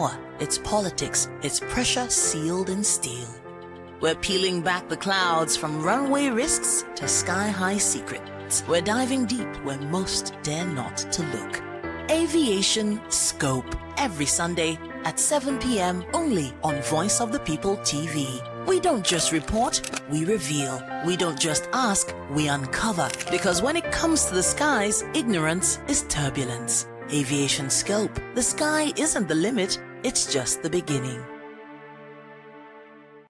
power, its politics, its pressure sealed in steel. We're peeling back the clouds from runway risks to sky-high secrets. We're diving deep where most dare not to look. Aviation Scope, every Sunday at 7 p.m. only on Voice of the People TV. We don't just report, we reveal. We don't just ask, we uncover. Because when it comes to the skies, ignorance is turbulence. Aviation Scope, the sky isn't the limit, it's just the beginning.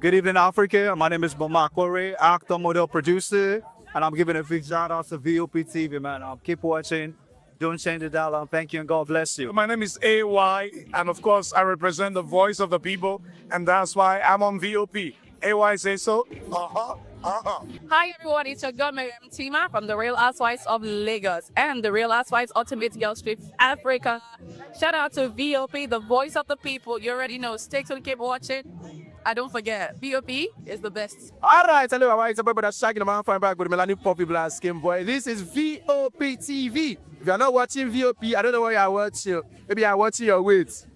Good evening, Africa. My name is Mamakore, actor, model, producer, and I'm giving a big shout out to VOP TV, man. Keep watching. Don't change the dial. Thank you and God bless you. My name is AY, and of course, I represent the voice of the people, and that's why I'm on VOP. AY say so. Hi everyone, it's your girl Miriam Tima from the Real Housewives of Lagos and the Real Housewives Ultimate Girls Trip Africa. Shout out to VOP, the voice of the people. You already know. Stay tuned, keep watching. And don't forget, VOP is the best. All right, hello, all right, it's about shaking the man fine back with Melanie Poppy Black Skin Boy. This is VOP TV. If you're not watching VOP, I don't know why you're watching. Maybe you're watching your weight.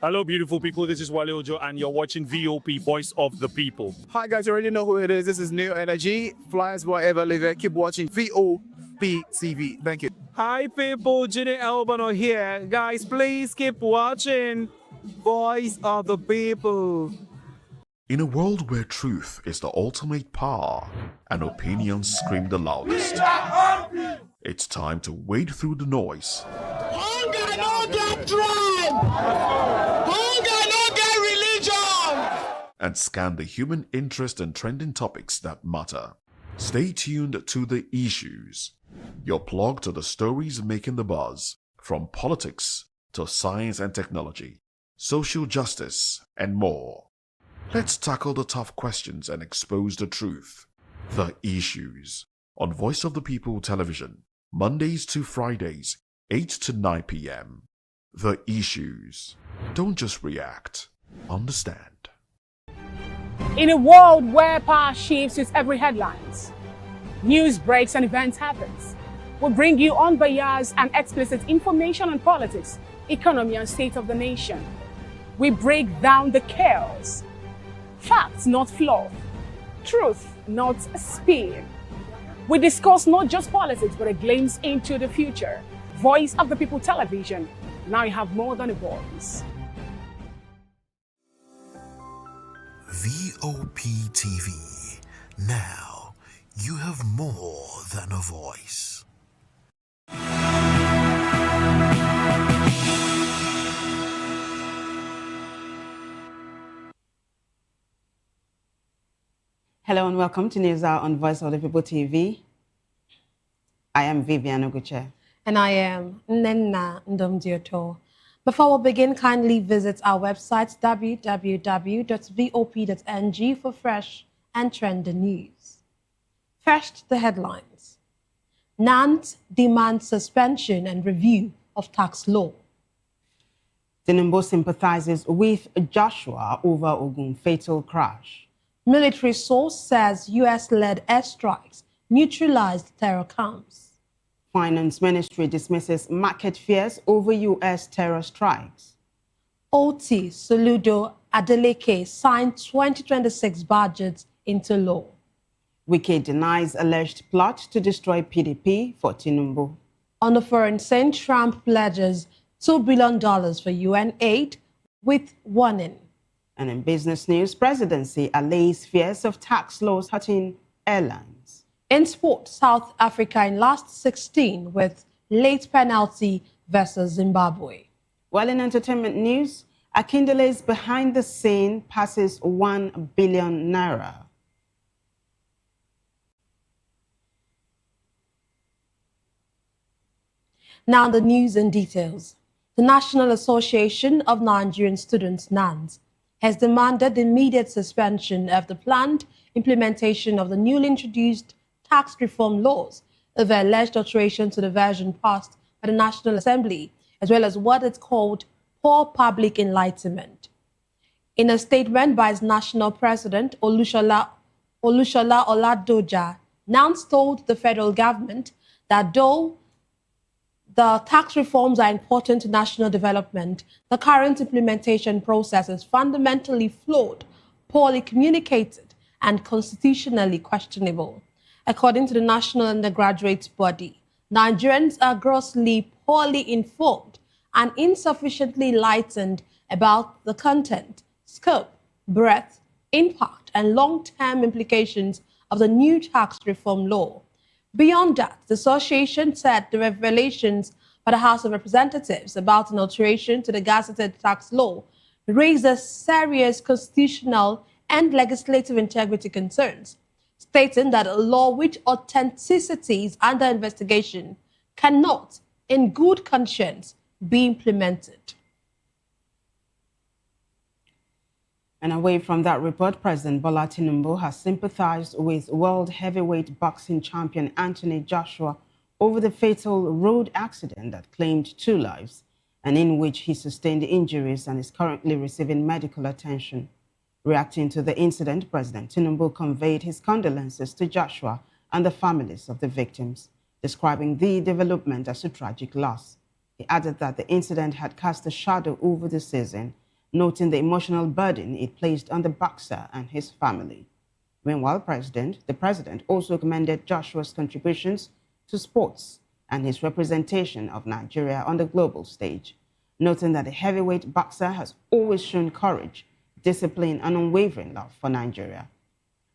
Hello, beautiful people. This is Wale Ojo, and you're watching VOP, Voice of the People. Hi, guys. You already know who it is. This is New Energy. Flyers wherever live. Keep watching VOP TV. Thank you. Hi, people. Ginny Albano here. Guys, please keep watching Voice of the People. In a world where truth is the ultimate power and opinions scream the loudest, it's time to wade through the noise. Hunger no get tribe! Hunger no get religion! And scan the human interest and trending topics that matter. Stay tuned to The Issues, your plug to the stories making the buzz, from politics to science and technology, social justice, and more. Let's tackle the tough questions and expose the truth. The Issues on Voice of the People Television, Mondays to Fridays, 8 to 9 p.m. The Issues. Don't just react, understand. In a world where power shifts with every headlines, news breaks and events happens, we bring you unbiased and explicit information on politics, economy, and state of the nation. We break down the chaos. Facts, not fluff. Truth, not spin. We discuss not just politics, but a glimpse into the future. Voice of the People Television. Now you have more than a voice. VOP TV. Now you have more than a voice. Hello and welcome to News Hour on Voice of the People TV. I am Vivian Oguche. And I am Nenna Ndomdioto. Before we begin, kindly visit our website www.vop.ng for fresh and trending news. First, the headlines. NANT demands suspension and review of tax law. Tinubu sympathizes with Joshua over Ogun fatal crash. Military source says U.S.-led airstrikes neutralized terror camps. Finance Ministry dismisses market fears over U.S. terror strikes. OT Soludo Adeleke signed 2026 budget into law. Wike denies alleged plot to destroy PDP for Tinubu. On the foreign scene, Trump pledges $2 billion for UN aid with warning. And in business news, presidency allays fears of tax laws hurting airlines. In sport, South Africa in last 16 with late penalty versus Zimbabwe. Well, in entertainment news, Akindele's behind the scene passes 1 billion naira. Now the news and details. The National Association of Nigerian Students, NANS, has demanded the immediate suspension of the planned implementation of the newly introduced tax reform laws over alleged alteration to the version passed by the National Assembly, as well as what it's called poor public enlightenment. In a statement by its national president, Olushola Oladoja, NANS told the federal government that though The tax reforms are important to national development. The current implementation process is fundamentally flawed, poorly communicated, and constitutionally questionable. According to the National Undergraduate Body, Nigerians are grossly poorly informed and insufficiently enlightened about the content, scope, breadth, impact, and long-term implications of the new tax reform law. Beyond that, the association said the revelations by the House of Representatives about an alteration to the gazetted tax law raises serious constitutional and legislative integrity concerns, stating that a law which authenticity is under investigation cannot, in good conscience, be implemented. And away from that report, President Bola Tinubu has sympathized with world heavyweight boxing champion Anthony Joshua over the fatal road accident that claimed 2 lives and in which he sustained injuries and is currently receiving medical attention. Reacting to the incident, President Tinubu conveyed his condolences to Joshua and the families of the victims, describing the development as a tragic loss. He added that the incident had cast a shadow over the season, noting the emotional burden it placed on the boxer and his family. Meanwhile, the president also commended Joshua's contributions to sports and his representation of Nigeria on the global stage, noting that the heavyweight boxer has always shown courage, discipline, and unwavering love for Nigeria.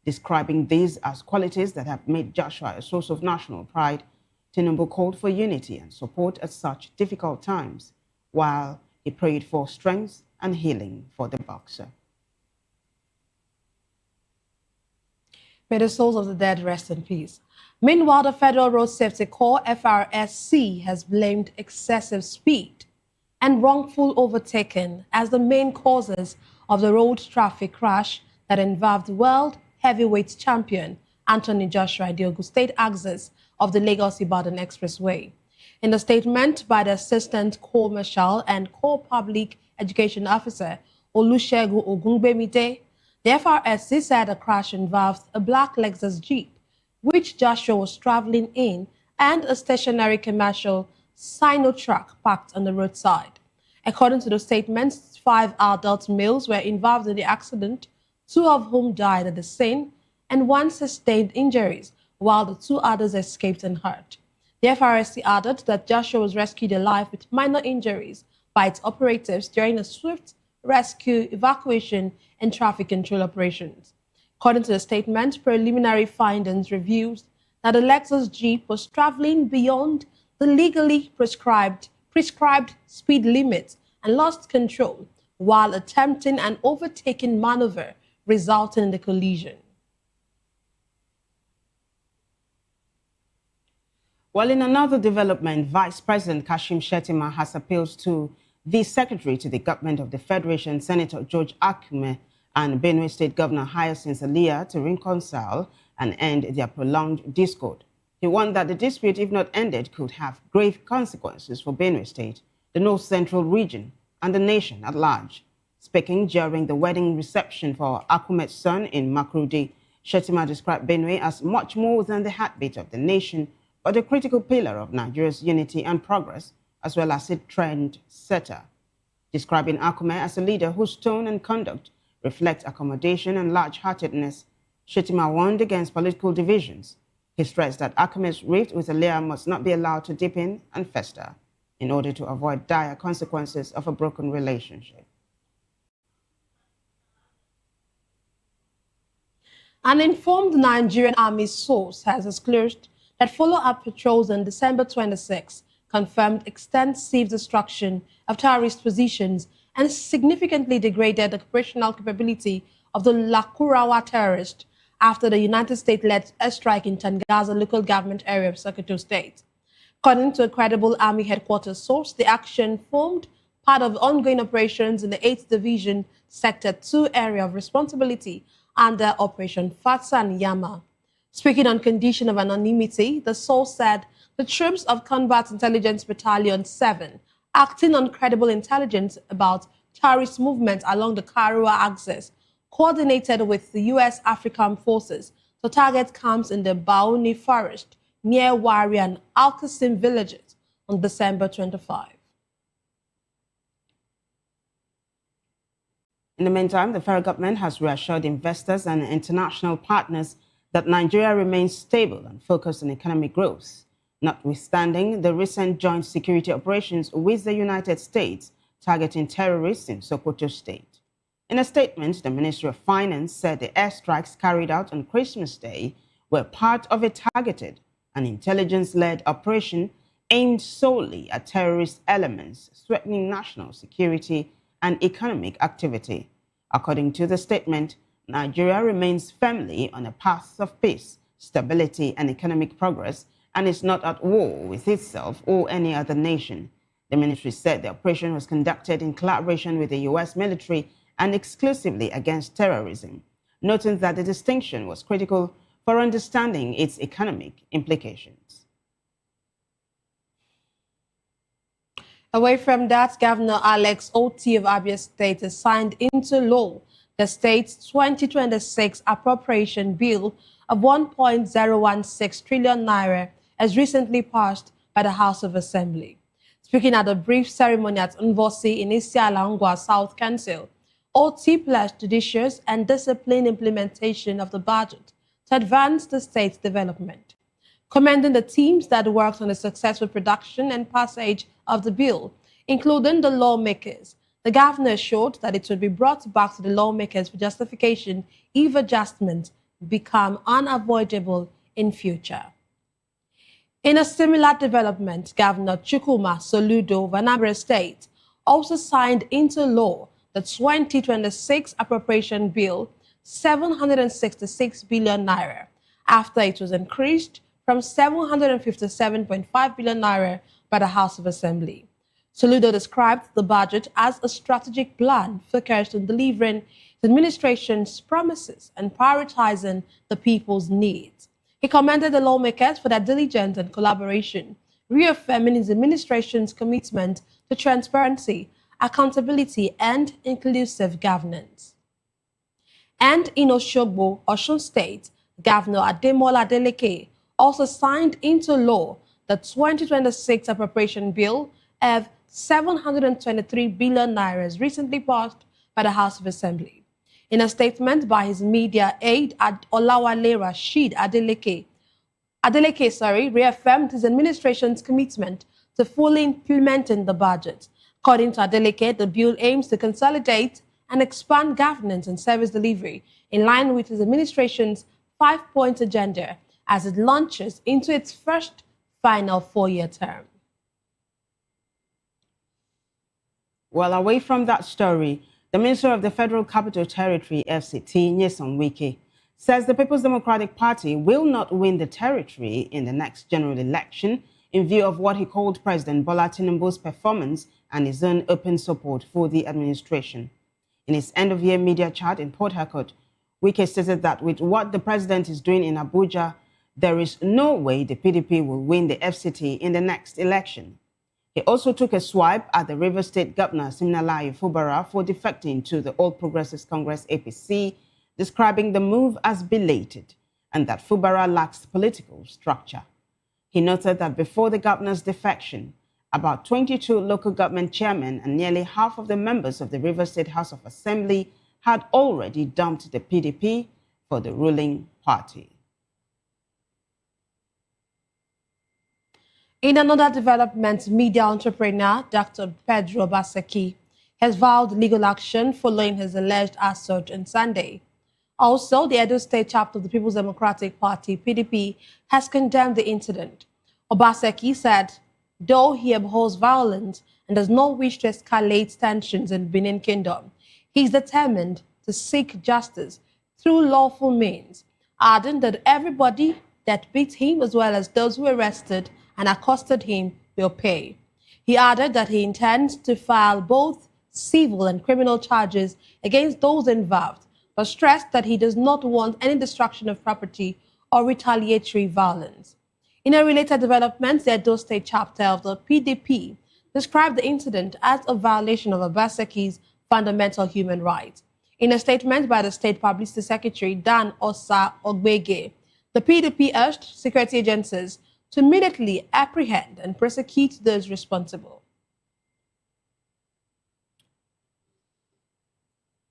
Describing these as qualities that have made Joshua a source of national pride, Tinubu called for unity and support at such difficult times, while he prayed for strength and healing for the boxer. May the souls of the dead rest in peace. Meanwhile, the Federal Road Safety Corps, FRSC, has blamed excessive speed and wrongful overtaking as the main causes of the road traffic crash that involved world heavyweight champion Anthony Joshua at the Ogun State axis of the Lagos-Ibadan Expressway. In a statement by the Assistant Corps Marshal and Corps Public Education Officer Olusegun Ogungbemide, the FRSC said the crash involved a black Lexus Jeep, which Joshua was traveling in, and a stationary commercial Sino-truck parked on the roadside. According to the statements, 5 adult males were involved in the accident, 2 of whom died at the scene, and 1 sustained injuries, while the 2 others escaped unhurt. The FRSC added that Joshua was rescued alive with minor injuries by its operatives during a swift rescue, evacuation, and traffic control operations. According to the statement, preliminary findings revealed that the Lexus Jeep was traveling beyond the legally prescribed speed limit and lost control while attempting an overtaking maneuver, resulting in the collision. Well, in another development, Vice President Kashim Shettima has appealed to the Secretary to the Government of the Federation, Senator George Akume, and Benue State Governor Hyacinth Alia to reconcile and end their prolonged discord. He warned that the dispute, if not ended, could have grave consequences for Benue State, the North Central region, and the nation at large. Speaking during the wedding reception for Akume's son in Makurdi, Shettima described Benue as much more than the heartbeat of the nation, but a critical pillar of Nigeria's unity and progress, as well as a trend setter. Describing Akume as a leader whose tone and conduct reflect accommodation and large-heartedness, Shettima warned against political divisions. He stressed that Akume's rift with Alia must not be allowed to deepen and fester in order to avoid dire consequences of a broken relationship. An informed Nigerian Army source has disclosed that follow-up patrols on December 26 confirmed extensive destruction of terrorist positions and significantly degraded the operational capability of the Lakurawa terrorists after the United States-led airstrike in Tangaza local government area of Sokoto State. According to a credible Army headquarters source, the action formed part of ongoing operations in the 8th Division Sector 2 area of responsibility under Operation Fatsan Yama. Speaking on condition of anonymity, the source said the troops of Combat Intelligence Battalion 7, acting on credible intelligence about terrorist movement along the Karua axis, coordinated with the U.S. African forces to target camps in the Bauni forest near Wari and Alkasim villages on December 25. In the meantime, the federal government has reassured investors and international partners that Nigeria remains stable and focused on economic growth, notwithstanding the recent joint security operations with the United States targeting terrorists in Sokoto State. In a statement, the Ministry of Finance said the airstrikes carried out on Christmas Day were part of a targeted and intelligence-led operation aimed solely at terrorist elements threatening national security and economic activity. According to the statement, Nigeria remains firmly on a path of peace, stability, and economic progress, and is not at war with itself or any other nation. The ministry said the operation was conducted in collaboration with the U.S. military and exclusively against terrorism, noting that the distinction was critical for understanding its economic implications. Away from that, Governor Alex Oti of Abia State has signed into law the state's 2026 appropriation bill of 1.016 trillion naira as recently passed by the House of Assembly. Speaking at a brief ceremony at Nvosi in Isiala South Council, Oti pledged judicious and disciplined implementation of the budget to advance the state's development. Commending the teams that worked on the successful production and passage of the bill, including the lawmakers, the governor assured that it would be brought back to the lawmakers for justification if adjustments become unavoidable in future. In a similar development, Governor Chukwuma Soludo of Anambra State also signed into law the 2026 appropriation bill, 766 billion naira, after it was increased from 757.5 billion naira by the House of Assembly. Soludo described the budget as a strategic plan focused on delivering the administration's promises and prioritizing the people's needs. He commended the lawmakers for their diligence and collaboration, reaffirming his administration's commitment to transparency, accountability, and inclusive governance. And in Oshogbo, Osun State, Governor Ademola Adeleke also signed into law the 2026 appropriation bill of 723 billion naira recently passed by the House of Assembly. In a statement by his media aide, Olawale Rashid Adeleke reaffirmed his administration's commitment to fully implementing the budget. According to Adeleke, the bill aims to consolidate and expand governance and service delivery in line with his administration's 5-point agenda as it launches into its first final 4-year term. Well, away from that story, the Minister of the Federal Capital Territory, FCT, Nyesom Wike, says the People's Democratic Party will not win the territory in the next general election in view of what he called President Bola Tinubu's performance and his own open support for the administration. In his end-of-year media chat in Port Harcourt, Wike stated that with what the president is doing in Abuja, there is no way the PDP will win the FCT in the next election. He also took a swipe at the Rivers State Governor Siminalayi Fubara for defecting to the All Progressives Congress APC, describing the move as belated and that Fubara lacks political structure. He noted that before the governor's defection, about 22 local government chairmen and nearly half of the members of the Rivers State House of Assembly had already dumped the PDP for the ruling party. In another development, media entrepreneur Dr. Pedro Baseki has vowed legal action following his alleged assault on Sunday. Also, the Edo State chapter of the People's Democratic Party, PDP, has condemned the incident. Obaseki said, though he abhors violence and does not wish to escalate tensions in Benin Kingdom, he is determined to seek justice through lawful means, adding that everybody that beat him as well as those who arrested and accosted him will pay. He added that he intends to file both civil and criminal charges against those involved, but stressed that he does not want any destruction of property or retaliatory violence. In a related development, the Edo State chapter of the PDP described the incident as a violation of Obaseki's fundamental human rights. In a statement by the State Publicity Secretary Dan Osa Ogbege, the PDP urged security agencies to immediately apprehend and prosecute those responsible.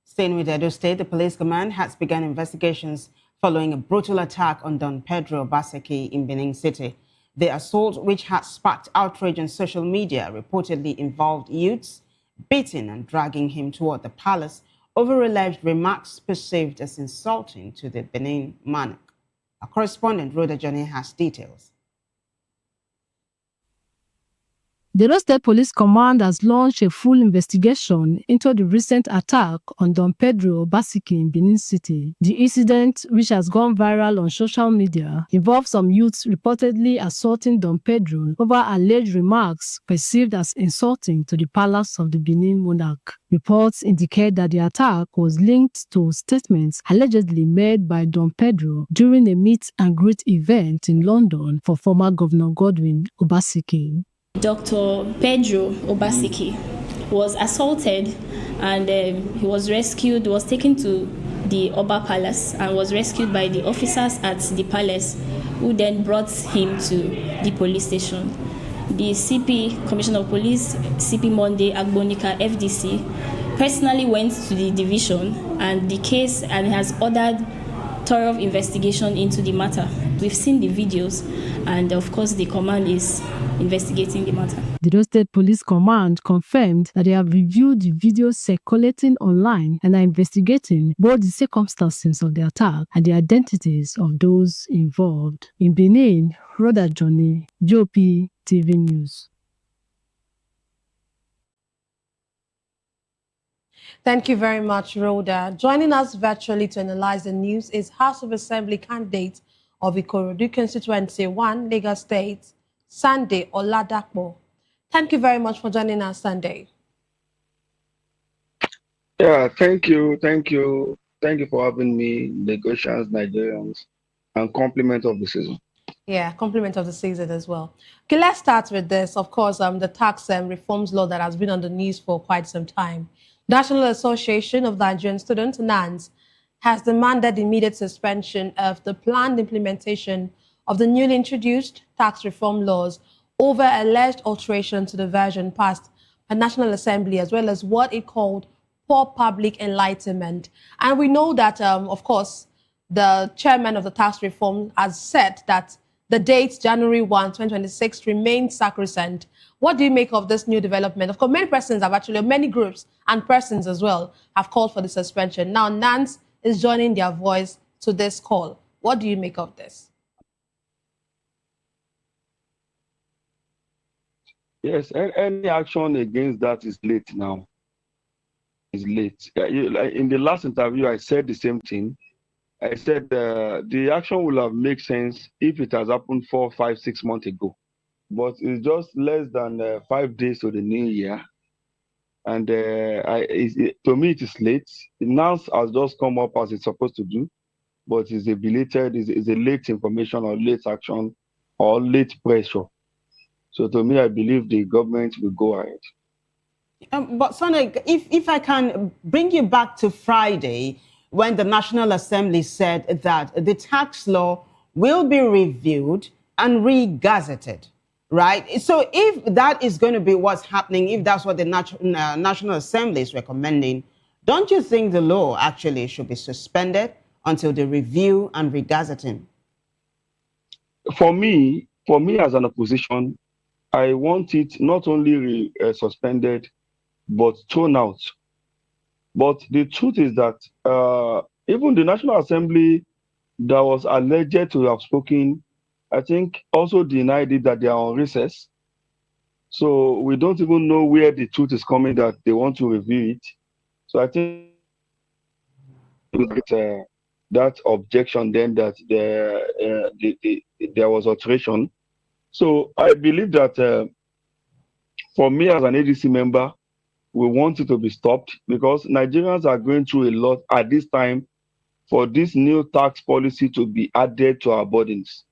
Staying with Edo State, the police command has begun investigations following a brutal attack on Don Pedro Obaseki in Benin City. The assault, which has sparked outrage on social media, reportedly involved youths beating and dragging him toward the palace over alleged remarks perceived as insulting to the Benin monarch. Our correspondent, Rhoda Johnny, has details. The Edo State Police Command has launched a full investigation into the recent attack on Don Pedro Obaseki in Benin City. The incident, which has gone viral on social media, involves some youths reportedly assaulting Don Pedro over alleged remarks perceived as insulting to the palace of the Benin monarch. Reports indicate that the attack was linked to statements allegedly made by Don Pedro during a meet and greet event in London for former Governor Godwin Obaseki. Dr. Pedro Obaseki was assaulted and he was rescued, was taken to the Oba Palace and was rescued by the officers at the palace, who then brought him to the police station. The CP, Commissioner of Police, CP Monday Agbonika, FDC, personally went to the division and the case and has ordered thorough investigation into the matter. We've seen the videos and of course the command is investigating the matter. The Edo State Police Command confirmed that they have reviewed the videos circulating online and are investigating both the circumstances of the attack and the identities of those involved. In Benin, Rhoda Johnny, GOP TV News. Thank you very much, Rhoda. Joining us virtually to analyze the news is House of Assembly candidate of Ikorodu Constituency 1, Lagos State, Sunday Oladapo. Thank you very much for joining us, Sunday. Yeah, thank you for having me, Lagosians, Nigerians, and compliment of the season. Yeah, compliment of the season as well. Okay, let's start with this. Of course, the tax reforms law that has been on the news for quite some time. National Association of Nigerian Students, NANS, has demanded immediate suspension of the planned implementation of the newly introduced tax reform laws over alleged alteration to the version passed by National Assembly, as well as what it called poor public enlightenment. And we know that, of course, the chairman of the tax reform has said that the date, January 1, 2026, remains sacrosanct. What do you make of this new development? Of course, many groups and persons as well have called for the suspension. Now, NANS is joining their voice to this call. What do you make of this? Yes, any action against that is late now. It's late. In the last interview, I said the same thing. I said the action will have made sense if it has happened 4, 5, 6 months ago. But it's just less than 5 days to the new year. And to me, it is late. NANS has just come up as it's supposed to do, but it's a belated, it's a late information or late action or late pressure. So to me, I believe the government will go ahead. But Sonny, if I can bring you back to Friday, when the National Assembly said that the tax law will be reviewed and re-gazetted, right? So if that is going to be what's happening, if that's what the National Assembly is recommending, don't you think the law actually should be suspended until the review and re-gazetting? For me as an opposition, I want it not only suspended, but thrown out. But the truth is that even the National Assembly that was alleged to have spoken, I think also denied it that they are on recess. So we don't even know where the truth is coming that they want to review it. So I think that objection then that there was alteration. So I believe that for me as an ADC member, we want it to be stopped because Nigerians are going through a lot at this time for this new tax policy to be added to our burdens.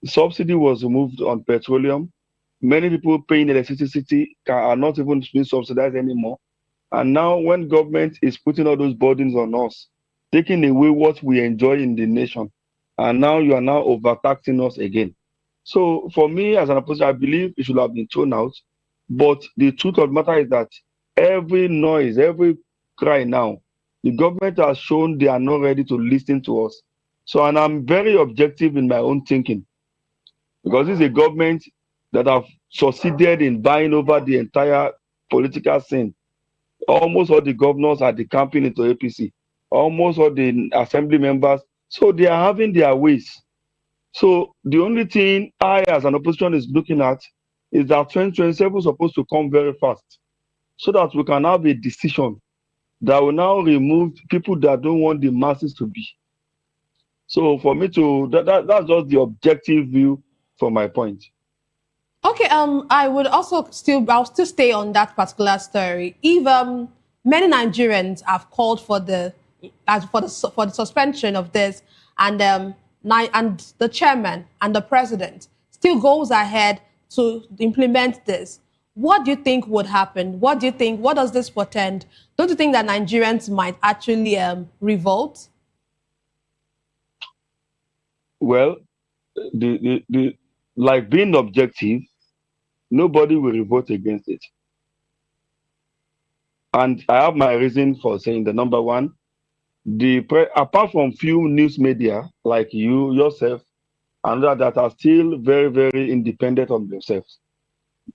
The subsidy was removed on petroleum. Many people paying electricity are not even being subsidized anymore. And now when government is putting all those burdens on us, taking away what we enjoy in the nation, and now you are now overtaxing us again. So for me, as an opposition, I believe it should have been thrown out. But the truth of the matter is that every noise, every cry now, the government has shown they are not ready to listen to us. So, and I'm very objective in my own thinking, because this is a government that have succeeded in buying over the entire political scene. Almost all the governors are decamping into APC. Almost all the assembly members. So they are having their ways. So the only thing I, as an opposition, is looking at is that 2027 is supposed to come very fast, so that we can have a decision that will now remove people that don't want the masses to be. So for me to, that's just the objective view from my point. Okay, I'll still stay on that particular story. If many Nigerians have called for the suspension of this, and the chairman and the president still goes ahead to implement this, what do you think would happen? What does this portend? Don't you think that Nigerians might actually revolt? Well, like being objective, nobody will revolt against it. And I have my reason for saying the number one, apart from few news media like yourself, and that are still very, very independent of themselves,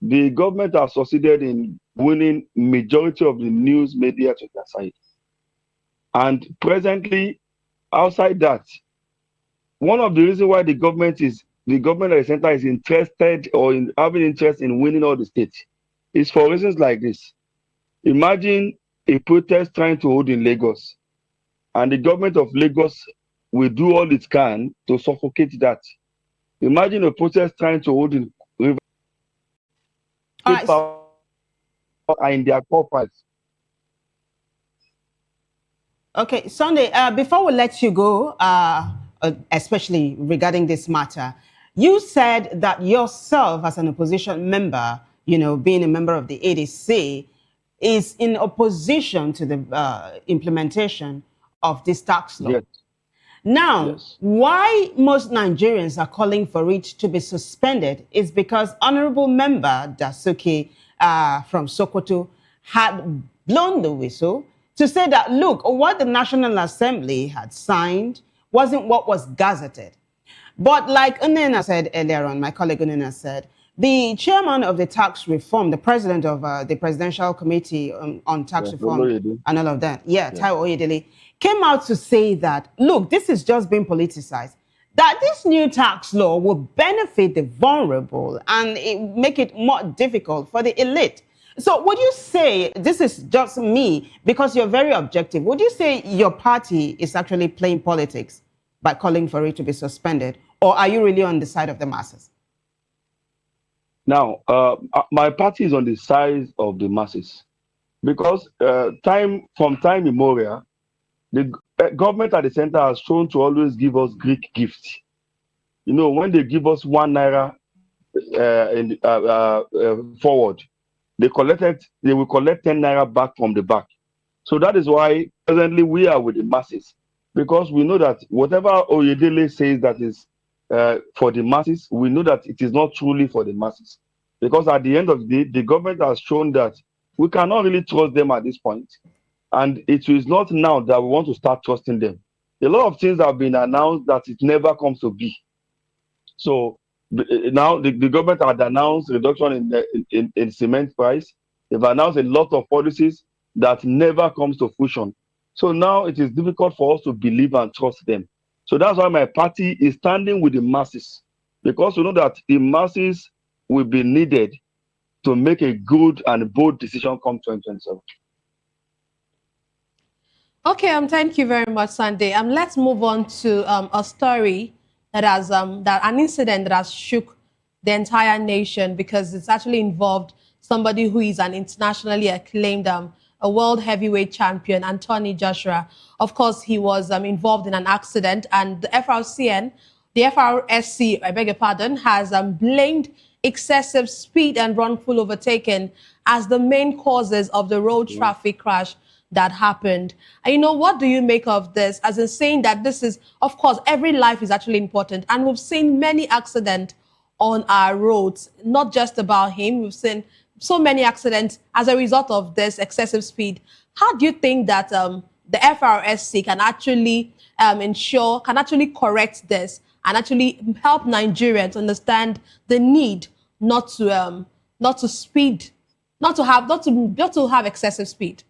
the government has succeeded in winning majority of the news media to their side. And presently, outside that, one of the reasons why the government at the center is interested or in having interest in winning all the states is for reasons like this. Imagine a protest trying to hold in Lagos, and the government of Lagos will do all it can to suffocate that. Imagine a protest trying to hold in River. Are in their coffers. Okay, Sunday, before we let you go, especially regarding this matter, you said that yourself as an opposition member, being a member of the ADC, is in opposition to the implementation of this tax law. Yes. Now, why most Nigerians are calling for it to be suspended is because Honorable Member Dasuki from Sokoto had blown the whistle to say that, look, what the National Assembly had signed wasn't what was gazetted. But like Unena said earlier on, my colleague Unena said, the chairman of the tax reform, the president of the Presidential Committee on Tax Reform and all of that, Taiwo Oyedele, came out to say that, look, this is just being politicized, that this new tax law will benefit the vulnerable and make it more difficult for the elite. So would you say, this is just me, because you're very objective, would you say your party is actually playing politics by calling for it to be suspended? Or are you really on the side of the masses? Now, my party is on the side of the masses, because from time immemorial, the government at the center has shown to always give us Greek gifts. When they give us 1 naira forward, they will collect 10 naira back from the back. So that is why presently we are with the masses, because we know that whatever Oyedele says that is for the masses, we know that it is not truly for the masses. Because at the end of the day, the government has shown that we cannot really trust them at this point. And it is not now that we want to start trusting them. A lot of things have been announced that it never comes to be. So now the government had announced reduction in cement price. They've announced a lot of policies that never comes to fruition. So now it is difficult for us to believe and trust them. So that's why my party is standing with the masses, because we know that the masses will be needed to make a good and bold decision come 2027. Okay, thank you very much, Sunday. Let's move on to a story that has an incident that has shook the entire nation, because it's actually involved somebody who is an internationally acclaimed a world heavyweight champion, Anthony Joshua. Of course, he was involved in an accident, and the FRSC, I beg your pardon, has blamed excessive speed and wrongful overtaking as the main causes of the road traffic crash that happened. And what do you make of this? As in saying that this is, of course, every life is actually important. And we've seen many accidents on our roads. Not just about him. We've seen so many accidents as a result of this excessive speed. How do you think that the FRSC can actually can actually correct this and actually help Nigerians understand the need not to have excessive speed?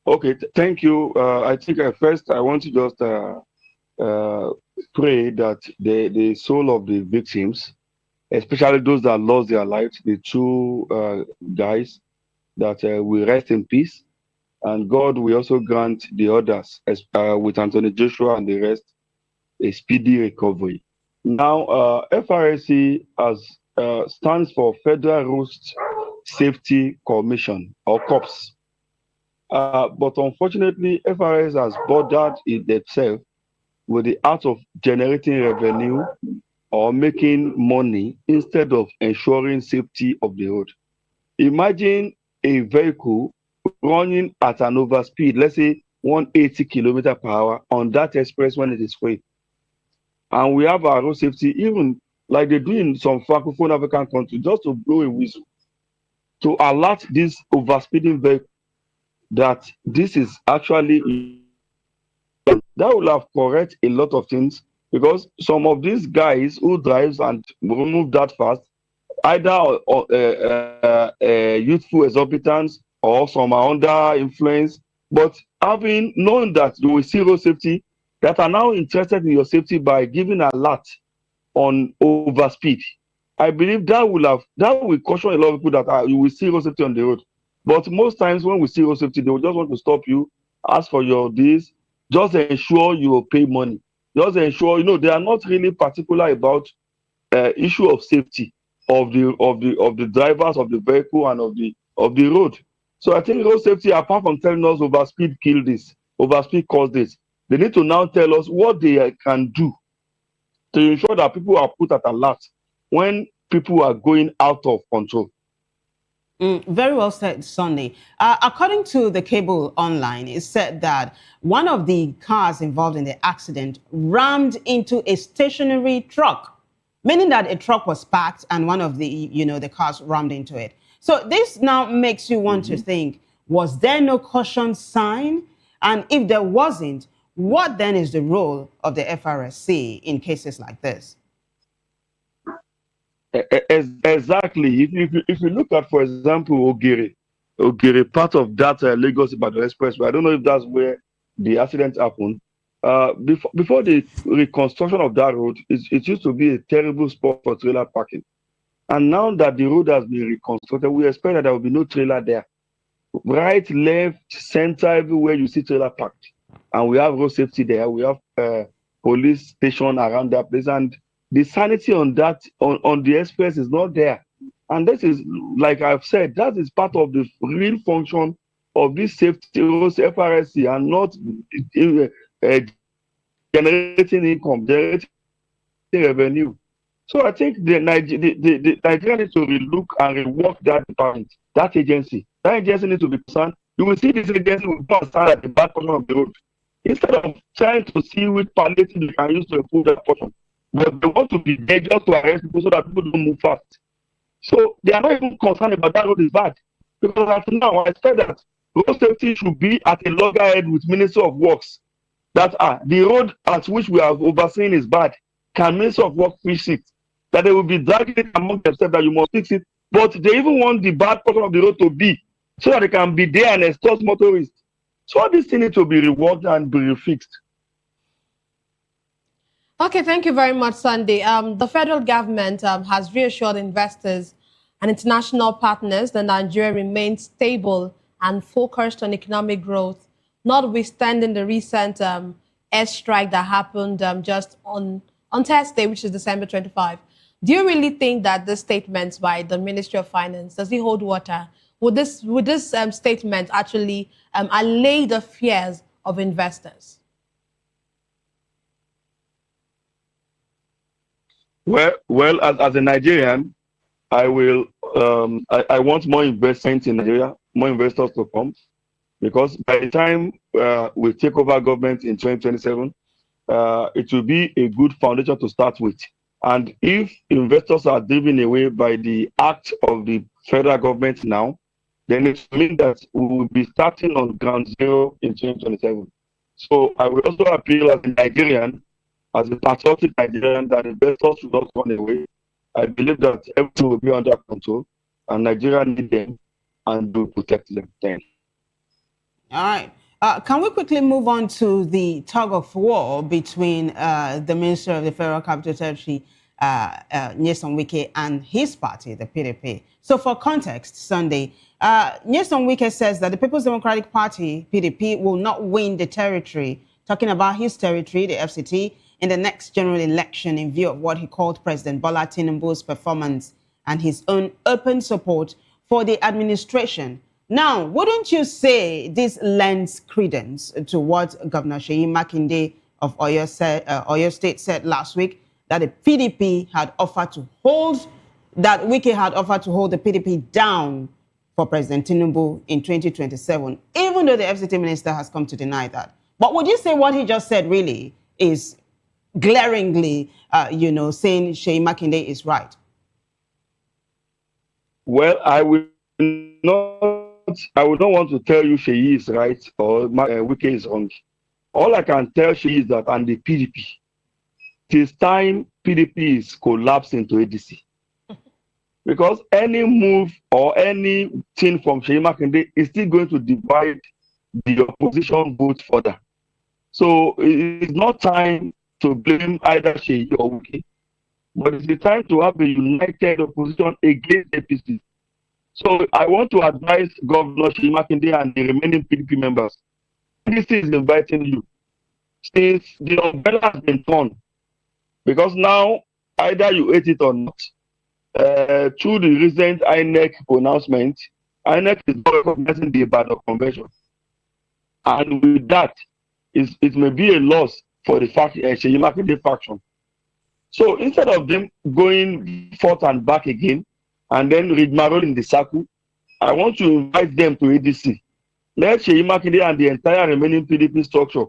Okay, thank you. I think first I want to just pray that the soul of the victims, especially those that lost their lives, the two guys, that will rest in peace. And God will also grant the others, with Anthony Joshua and the rest, a speedy recovery. Now, FRSC stands for Federal Road Safety Commission, or COPS. But unfortunately, FRS has bordered itself with the art of generating revenue or making money instead of ensuring safety of the road. Imagine a vehicle running at an overspeed, let's say 180 kilometers per hour on that express when it is free. And we have our road safety, even like they do in some Francophone African countries, just to blow a whistle, to alert this overspeeding vehicle that this is actually, that will have correct a lot of things, because some of these guys who drives and move that fast, either youthful exorbitance or some are under influence, but having known that you will see road safety, that are now interested in your safety by giving alert on overspeed. I believe that will caution a lot of people that you will see road safety on the road. But most times when we see road safety, they will just want to stop you, ask for your this, just ensure you will pay money. Just ensure, they are not really particular about issue of safety of the drivers of the vehicle and of the road. So I think road safety, apart from telling us overspeed kill this, overspeed cause this, they need to now tell us what they can do to ensure that people are put at alert when people are going out of control. Very well said, Sunday. According to the cable online, it said that one of the cars involved in the accident rammed into a stationary truck, meaning that a truck was parked and one of the, the cars rammed into it. So this now makes you want to think, was there no caution sign? And if there wasn't, what then is the role of the FRSC in cases like this? Exactly. If you look at, for example, Ogere, part of that Lagos-Ibadan Expressway, I don't know if that's where the accident happened. Before the reconstruction of that road, it used to be a terrible spot for trailer parking. And now that the road has been reconstructed, we expect that there will be no trailer there. Right, left, center, everywhere you see trailer parked. And we have road safety there. We have police station around that place. And the sanity on that, on the express is not there. And this is, like I've said, that is part of the real function of this safety roads FRSC, and not generating income, generating revenue. So I think the Nigeria needs to relook and rework that department, that agency. That agency needs to be concerned. You will see this agency will stand at the back portion of the road, instead of trying to see which palliative they can use to improve that portion. But they want to be there just to arrest people so that people don't move fast. So they are not even concerned about that road is bad. Because until now, I expect that road safety should be at a loggerhead with Minister of Works. That the road at which we are overseeing is bad. Can Minister of Works fix it? That they will be dragging it among themselves that you must fix it. But they even want the bad portion of the road to be, so that they can be there and extort motorists. So all these things need to be reworked and be refixed. Okay, thank you very much, Sunday. The federal government has reassured investors and international partners that Nigeria remains stable and focused on economic growth, notwithstanding the recent airstrike that happened just on Thursday, which is December 25. Do you really think that this statement by the Ministry of Finance, does it hold water? Would this statement actually allay the fears of investors? Well, as a Nigerian, I will. I want more investment in Nigeria, more investors to come, because by the time we take over government in 2027, it will be a good foundation to start with. And if investors are driven away by the act of the federal government now, then it means that we will be starting on ground zero in 2027. So I will also appeal as a Nigerian, as a patriotic Nigerian, that investors should not run away. I believe that everything will be under control, and Nigeria need them and will protect them. Thank you. All right. Can we quickly move on to the tug of war between the Minister of the Federal Capital Territory, Nyesom Wike, and his party, the PDP? So for context, Sunday, Nyesom Wike says that the People's Democratic Party, PDP, will not win the territory, talking about his territory, the FCT, in the next general election in view of what he called President Bola Tinubu's performance and his own open support for the administration. Now, wouldn't you say this lends credence to what Governor Seyi Makinde of Oyo State said last week, that the PDP had offered to hold, that Wike had offered to hold the PDP down for President Tinubu in 2027, even though the FCT minister has come to deny that? But would you say what he just said really is glaringly, saying Seyi Makinde is right? Well, I would not want to tell you Seyi is right or Wike is wrong. All I can tell Seyi is that, and the PDP, this time PDP is collapsing into ADC. Because any move or anything from Seyi Makinde is still going to divide the opposition vote further. So it's not time to blame either Seyi or Wike, but it's the time to have a united opposition against APC. So I want to advise Governor Seyi Makinde and the remaining PDP members. This is inviting you. Since the umbrella has been torn, because now either you hate it or not, through the recent INEC pronouncement, INEC is recognizing the Ibadan Convention. And with that, it may be a loss for the Seyi Makinde faction. So instead of them going forth and back again, and then rigmarole in the circle, I want to invite them to ADC. Let Seyi Makinde and the entire remaining PDP structure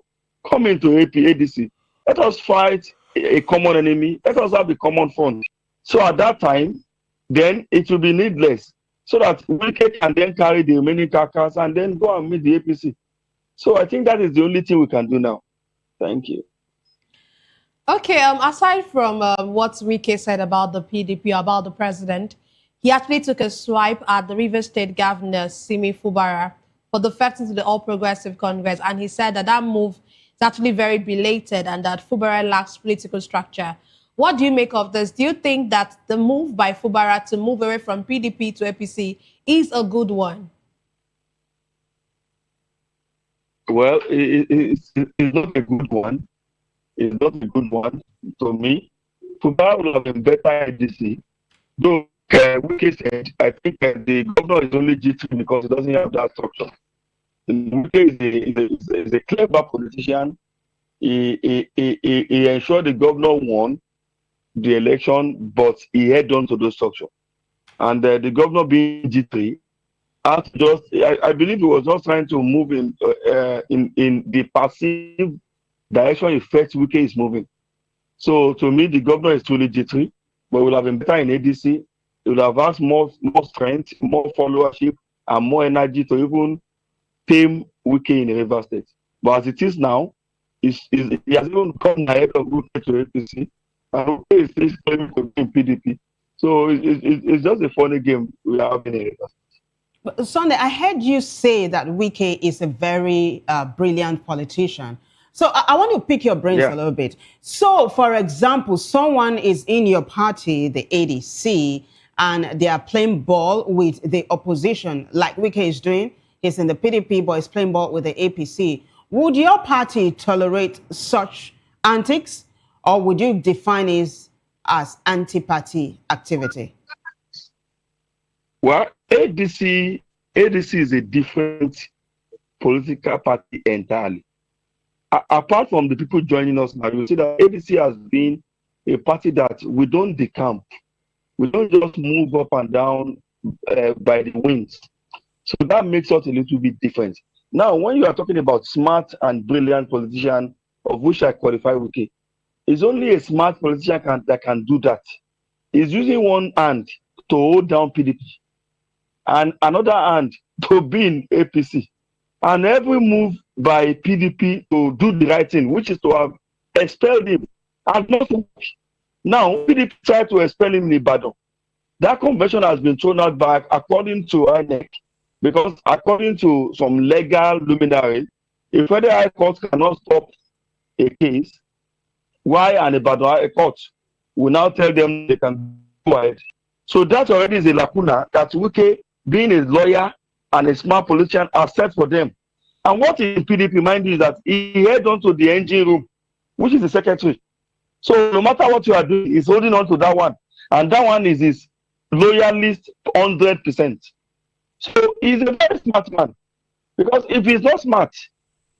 come into ADC. Let us fight a common enemy. Let us have a common front. So at that time, then it will be needless, so that Wike can then carry the remaining carcass and then go and meet the APC. So I think that is the only thing we can do now. Thank you. Okay, aside from what Wike said about the PDP, about the president, he actually took a swipe at the Rivers State Governor, Simi Fubara, for defecting to the All Progressive Congress. And he said that that move is actually very belated and that Fubara lacks political structure. What do you make of this? Do you think that the move by Fubara to move away from PDP to APC is a good one? Well, it's not a good one. It's not a good one to me. Fubara would have been better at DC. Though Wike said, I think the governor is only G3 because he doesn't have that structure. Wike is a clever politician. He ensured the governor won the election, but he held on to those structure. And the governor being G3, I believe he was just trying to move in the passive direction he felt Wike is moving. So to me, the governor is truly G3, but will have been better in ADC. It would have asked more strength, more followership, and more energy to even tame Wike in the River State. But as it is now, he has even come ahead of Wike to APC, and Wike is still claiming to be in PDP. So it's just a funny game we are having in River State. But Sunday, I heard you say that Wike is a very brilliant politician. So I want to pick your brains a little bit. So, for example, someone is in your party, the ADC, and they are playing ball with the opposition, like Wike is doing. He's in the PDP, but he's playing ball with the APC. Would your party tolerate such antics, or would you define it as anti-party activity? Well, ADC is a different political party entirely. Apart from the people joining us now, you see that ADC has been a party that we don't decamp. We don't just move up and down by the winds. So that makes us a little bit different. Now, when you are talking about smart and brilliant politician of which I qualify Wike. It's only a smart politician that can do that. He's using one hand to hold down PDP and another hand to be in APC. And every move by PDP to do the right thing, which is to have expelled him, has not worked. Now, PDP tried to expel him in Ibadan. That convention has been thrown out back according to INEC, because according to some legal luminary, if Federal High Court cannot stop a case, why an Ibadan High Court will now tell them they can go ahead. So that already is a lacuna that Wike, being a lawyer and a smart politician, has set for them. And what is PDP, mind you, is that he head on to the engine room, which is the secretary. So no matter what you are doing, he's holding on to that one. And that one is his loyalist 100%. So he's a very smart man. Because if he's not smart,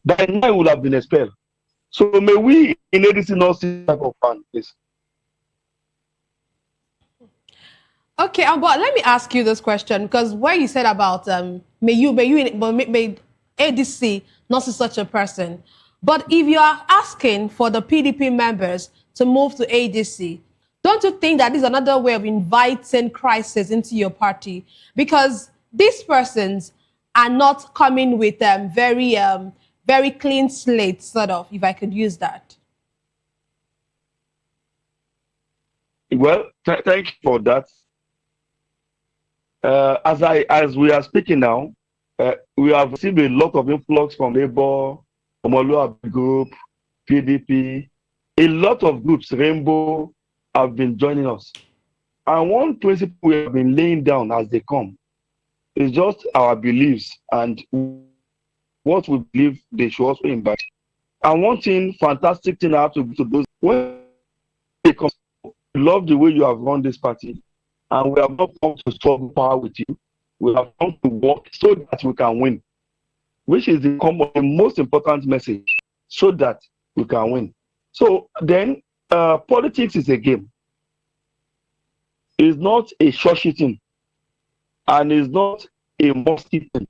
by now he would have been expelled. So may we in ADC not see that type of man, please. Okay, but let me ask you this question, because what you said about may ADC not see such a person. But if you are asking for the PDP members to move to ADC, don't you think that is another way of inviting crisis into your party? Because these persons are not coming with very clean slate, sort of, if I could use that. Well, thank you for that. As we are speaking now, we have received a lot of influx from Labour, Omolua Group, PDP. A lot of groups, Rainbow, have been joining us. And one principle we have been laying down as they come is just our beliefs and what we believe they should also invite. And one thing, fantastic thing I have to those, when they come, we love the way you have run this party, and we have not come to struggle power with you. We have come to work so that we can win, which is the most important message, so that we can win. So then, politics is a game. It's not a shushy thing, and it's not a musty thing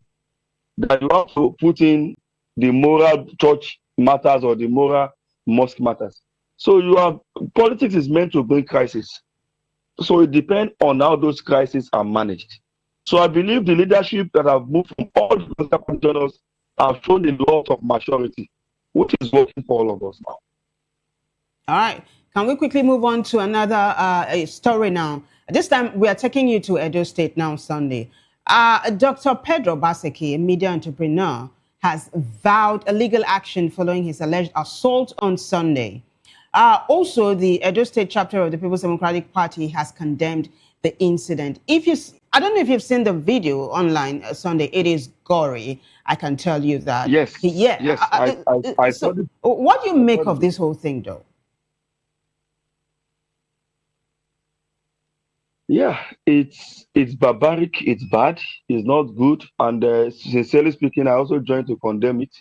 that you have to put in the moral church matters or the moral mosque matters. So politics is meant to bring crisis. So it depends on how those crises are managed. So I believe the leadership that have moved from all the political journals have shown a lot of maturity, which is working for all of us now. All right. Can we quickly move on to another story now? This time, we are taking you to Edo State now, Sunday. Dr. Pedro Obaseki, a media entrepreneur, has vowed a legal action following his alleged assault on Sunday. Also, the Edo State chapter of the People's Democratic Party has condemned the incident. I don't know if you've seen the video online Sunday. It is gory. I can tell you that. Yes. Yeah. Yes. I saw it. What do you make of this whole thing, though? Yeah, it's barbaric, it's bad, it's not good, and sincerely speaking, I also join to condemn it.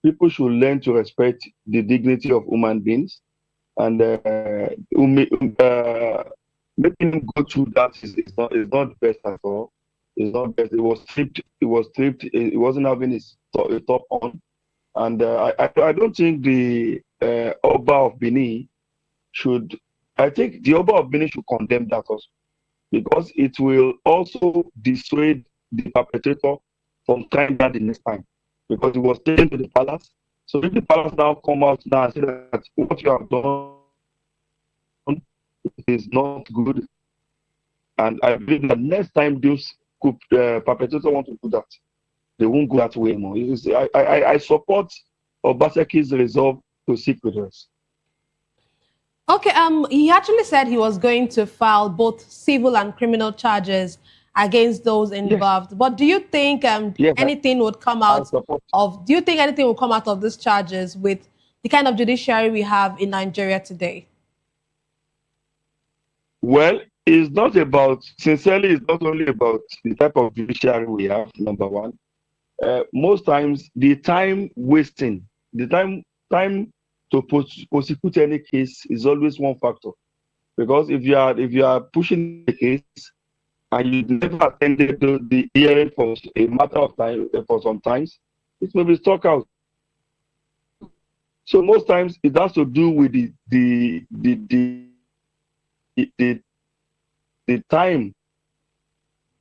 People should learn to respect the dignity of human beings, and making him go through that is not best at all. It's not best. It was stripped. It wasn't having his top on, and I don't think the Oba of Benin should. I think the Oba of Benin should condemn that also, because it will also dissuade the perpetrator from trying that the next time, because it was taken to the palace. So if the palace now come out now and say that what you have done is not good, and I believe that next time those perpetrators want to do that, they won't go that way anymore. I support Obaseki's resolve to seek redress. Okay, he actually said he was going to file both civil and criminal charges against those involved. Yes. But do you think anything would come out of? Do you think anything will come out of these charges with the kind of judiciary we have in Nigeria today? Well, it's not about, sincerely, it's not only about the type of judiciary we have. Number one, most times the time wasting, the time to prosecute any case is always one factor, because if you are pushing the case and you never attended the hearing for a matter of time, for some times, it may be struck out. So most times it has to do with the time,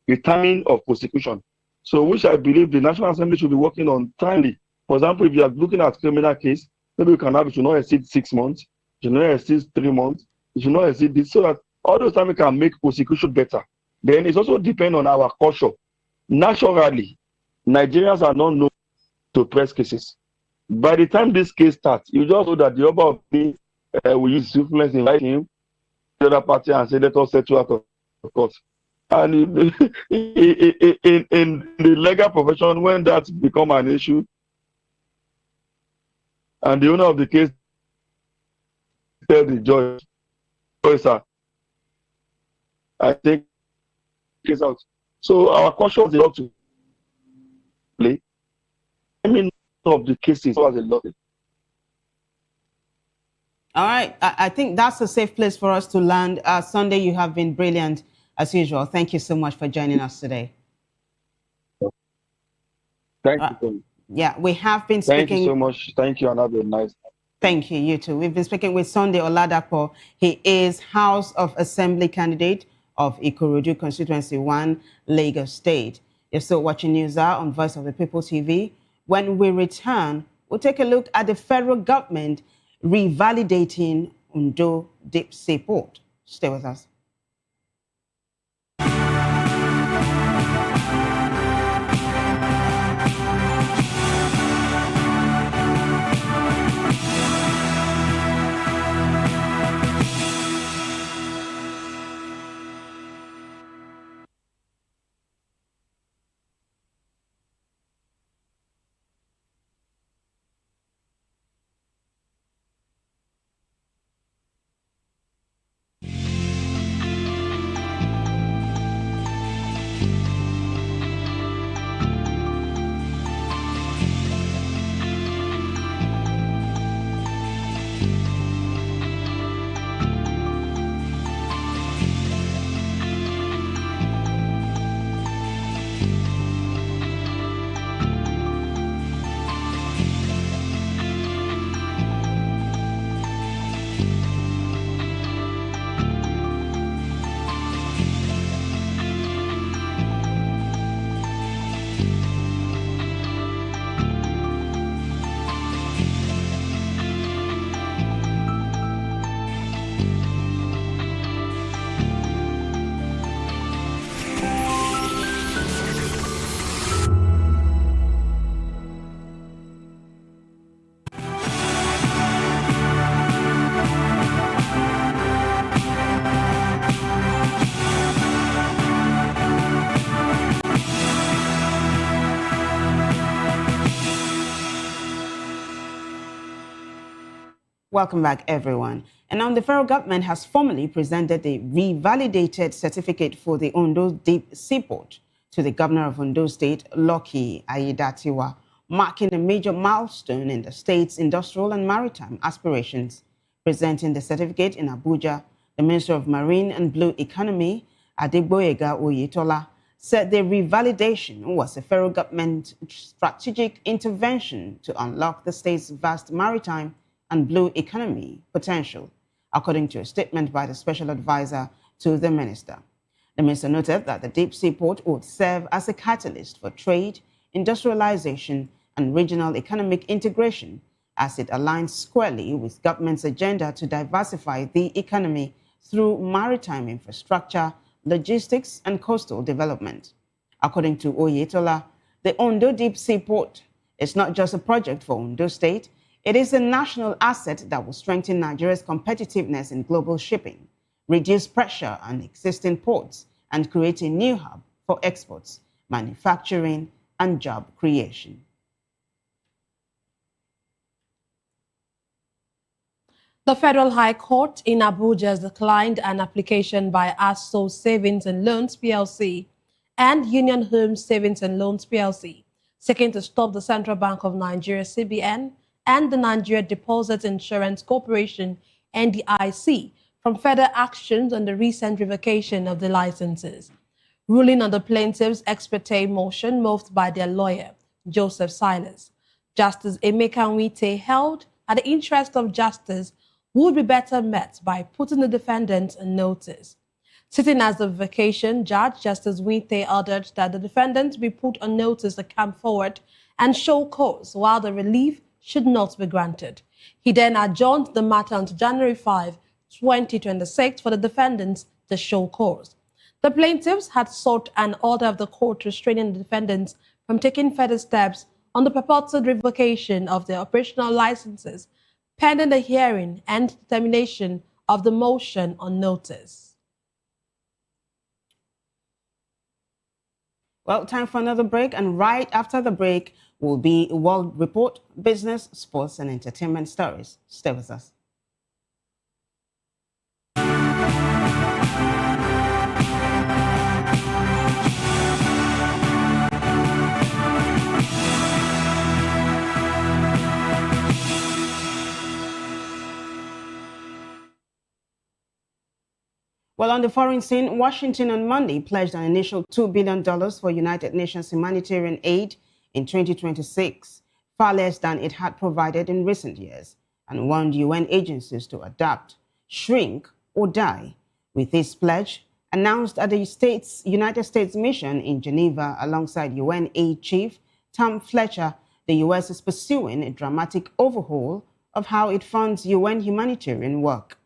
the timing of prosecution. So which I believe the National Assembly should be working on timely. For example, if you are looking at criminal case, maybe you can have it should not exceed 6 months, it should not exceed 3 months, it should not exceed this, so that all those time we can make prosecution better. Then it's also depend on our culture. Naturally, Nigerians are not known to press cases. By the time this case starts, you just know that the Oba of the will use influence in him, the other party, and say, let us settle out of court. And in the legal profession, when that become an issue, and the owner of the case tell the judge, "Oh, sir, I take case out." So our culture is a lot to play. I mean, of the cases was a lot. All right. I think that's a safe place for us to land. Sunday, you have been brilliant as usual. Thank you so much for joining us today. Thank you. Yeah, we have been speaking. Thank you so much. Thank you, and have a nice day. Thank you, you too. We've been speaking with Sunday Oladapo. He is House of Assembly candidate of Ikorodu Constituency 1, Lagos State. You're still watching News Hour on Voice of the People TV. When we return, we'll take a look at the federal government revalidating Ondo Deep Sea Port. Stay with us. Welcome back, everyone. And now the federal government has formally presented the revalidated certificate for the Ondo Deep Seaport to the governor of Ondo State, Lucky Aiyedatiwa, marking a major milestone in the state's industrial and maritime aspirations. Presenting the certificate in Abuja, the Minister of Marine and Blue Economy, Adegboyega Oyetola, said the revalidation was a federal government strategic intervention to unlock the state's vast maritime and blue economy potential, according to a statement by the special advisor to the minister. The minister noted that the deep sea port would serve as a catalyst for trade, industrialization, and regional economic integration as it aligns squarely with government's agenda to diversify the economy through maritime infrastructure, logistics, and coastal development. According to Oyetola, the Ondo Deep Sea Port is not just a project for Ondo State, it is a national asset that will strengthen Nigeria's competitiveness in global shipping, reduce pressure on existing ports, and create a new hub for exports, manufacturing, and job creation. The Federal High Court in Abuja has declined an application by ASO Savings and Loans PLC and Union Home Savings and Loans PLC, seeking to stop the Central Bank of Nigeria (CBN) and the Nigeria Deposit Insurance Corporation (NDIC) from further actions on the recent revocation of the licenses. Ruling on the plaintiff's ex parte motion moved by their lawyer, Joseph Silas, Justice Emeka Nwite held that the interest of justice would be better met by putting the defendant on notice. Sitting as the vacation judge, Justice Winte ordered that the defendant be put on notice to come forward and show cause, while the relief should not be granted. He then adjourned the matter until January 5, 2026 for the defendants to show cause. The plaintiffs had sought an order of the court restraining the defendants from taking further steps on the purported revocation of their operational licenses, pending the hearing and determination of the motion on notice. Well, time for another break, and right after the break will be World Report, business, sports, and entertainment stories. Stay with us. Well, on the foreign scene, Washington on Monday pledged an initial $2 billion for United Nations humanitarian aid in 2026, far less than it had provided in recent years, and warned UN agencies to adapt, shrink, or die. With this pledge, announced at the United States mission in Geneva alongside UN aid chief Tom Fletcher, the U.S. is pursuing a dramatic overhaul of how it funds UN humanitarian work.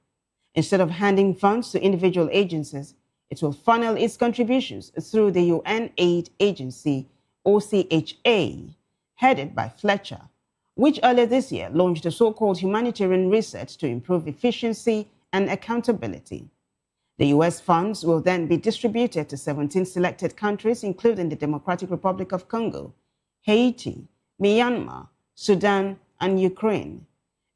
Instead of handing funds to individual agencies, it will funnel its contributions through the UN Aid Agency, OCHA, headed by Fletcher, which earlier this year launched a so-called humanitarian reset to improve efficiency and accountability. The U.S. funds will then be distributed to 17 selected countries, including the Democratic Republic of Congo, Haiti, Myanmar, Sudan, and Ukraine.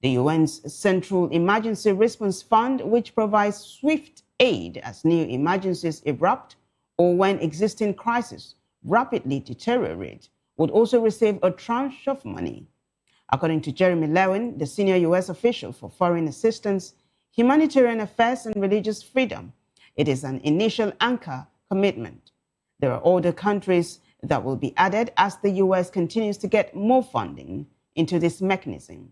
The UN's Central Emergency Response Fund, which provides swift aid as new emergencies erupt or when existing crises rapidly deteriorate, would also receive a tranche of money. According to Jeremy Lewin, the senior U.S. official for foreign assistance, humanitarian affairs, and religious freedom, it is an initial anchor commitment. There are other countries that will be added as the U.S. continues to get more funding into this mechanism.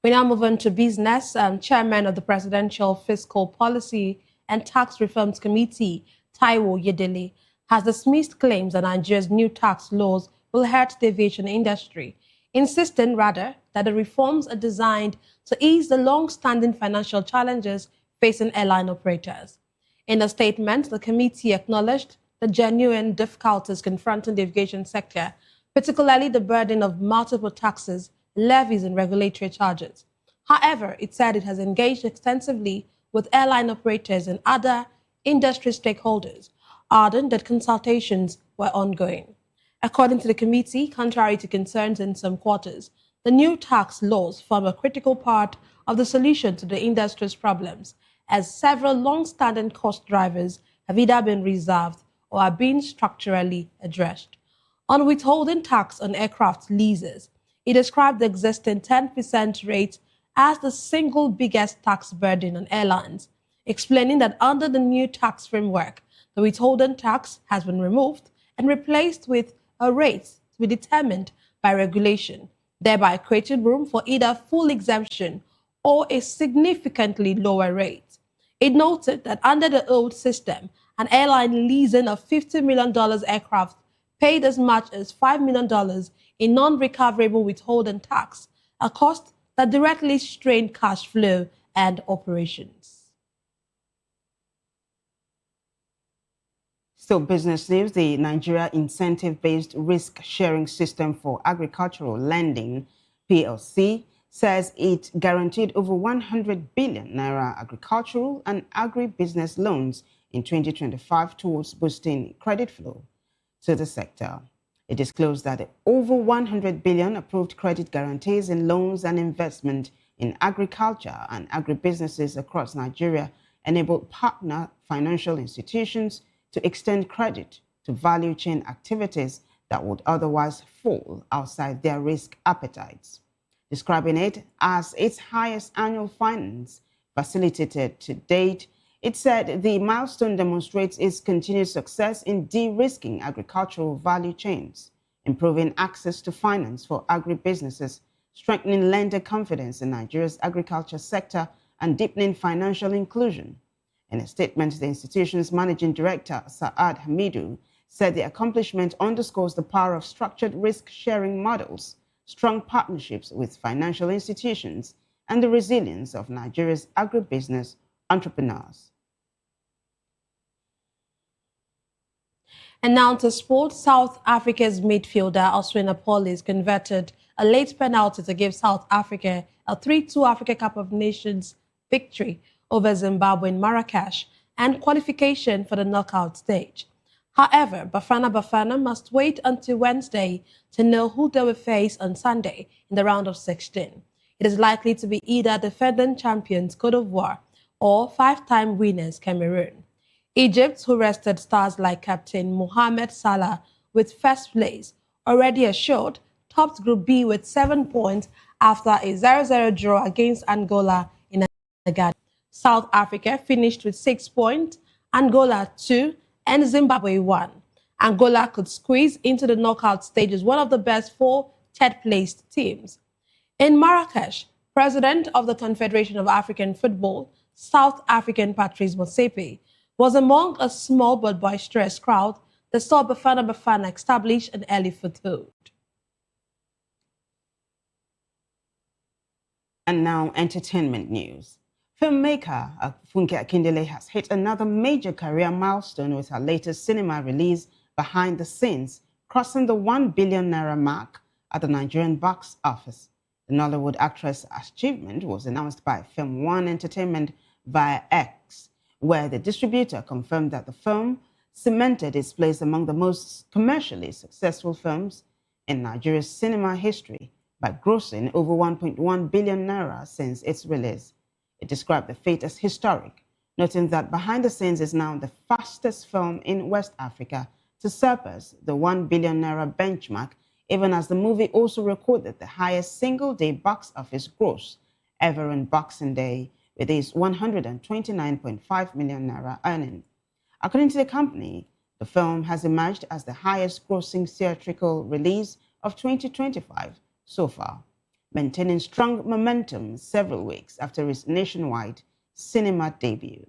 We now move on to business. Chairman of the Presidential Fiscal Policy and Tax Reforms Committee, Taiwo Yedele, has dismissed claims that Nigeria's new tax laws will hurt the aviation industry, insisting rather that the reforms are designed to ease the long-standing financial challenges facing airline operators. In a statement, the committee acknowledged the genuine difficulties confronting the aviation sector, particularly the burden of multiple taxes, levies, and regulatory charges. However, it said it has engaged extensively with airline operators and other industry stakeholders, ardent that consultations were ongoing. According to the committee, contrary to concerns in some quarters, the new tax laws form a critical part of the solution to the industry's problems, as several long-standing cost drivers have either been reserved or are being structurally addressed. On withholding tax on aircraft leases, it described the existing 10% rate as the single biggest tax burden on airlines, explaining that under the new tax framework, the withholding tax has been removed and replaced with a rate to be determined by regulation, thereby creating room for either full exemption or a significantly lower rate. It noted that under the old system, an airline leasing a $50 million aircraft paid as much as $5 million in non-recoverable withholding tax, a cost that directly strained cash flow and operations. Still business news, the Nigeria Incentive-Based Risk-Sharing System for Agricultural Lending, PLC, says it guaranteed over 100 billion naira agricultural and agribusiness loans in 2025 towards boosting credit flow to the sector. It disclosed that over 100 billion approved credit guarantees in loans and investment in agriculture and agribusinesses across Nigeria enabled partner financial institutions to extend credit to value chain activities that would otherwise fall outside their risk appetites. Describing it as its highest annual finance facilitated to date, it said the milestone demonstrates its continued success in de-risking agricultural value chains, improving access to finance for agribusinesses, strengthening lender confidence in Nigeria's agriculture sector, and deepening financial inclusion. In a statement, the institution's managing director, Saad Hamidu, said the accomplishment underscores the power of structured risk-sharing models, strong partnerships with financial institutions, and the resilience of Nigeria's agribusiness entrepreneurs. And now to sport, South Africa's midfielder Oswin Apollis converted a late penalty to give South Africa a 3-2 Africa Cup of Nations victory over Zimbabwe in Marrakesh and qualification for the knockout stage. However, Bafana must wait until Wednesday to know who they will face on Sunday in the round of 16. It is likely to be either defending champions Cote d'Ivoire or five-time winners Cameroon. Egypt, who rested stars like Captain Mohamed Salah with first place, already assured, topped Group B with 7 points after a 0-0 draw against Angola in Agad. South Africa finished with 6 points, Angola 2, and Zimbabwe 1. Angola could squeeze into the knockout stage as one of the best 4 third-placed teams. In Marrakesh, President of the Confederation of African Football, South African Patrice Motsepe, was among a small but boisterous crowd that saw Bafana establish an early foothold. And now, entertainment news. Filmmaker Funke Akindele has hit another major career milestone with her latest cinema release, Behind the Scenes, crossing the 1 billion naira mark at the Nigerian box office. The Nollywood actress' achievement was announced by Film One Entertainment via X, where the distributor confirmed that the film cemented its place among the most commercially successful films in Nigeria's cinema history by grossing over 1.1 billion naira since its release. It described the feat as historic, noting that Behind the Scenes is now the fastest film in West Africa to surpass the 1 billion naira benchmark, even as the movie also recorded the highest single-day box office gross ever on Boxing Day, with its 129.5 million naira earning. According to the company, the film has emerged as the highest-grossing theatrical release of 2025 so far, maintaining strong momentum several weeks after its nationwide cinema debut.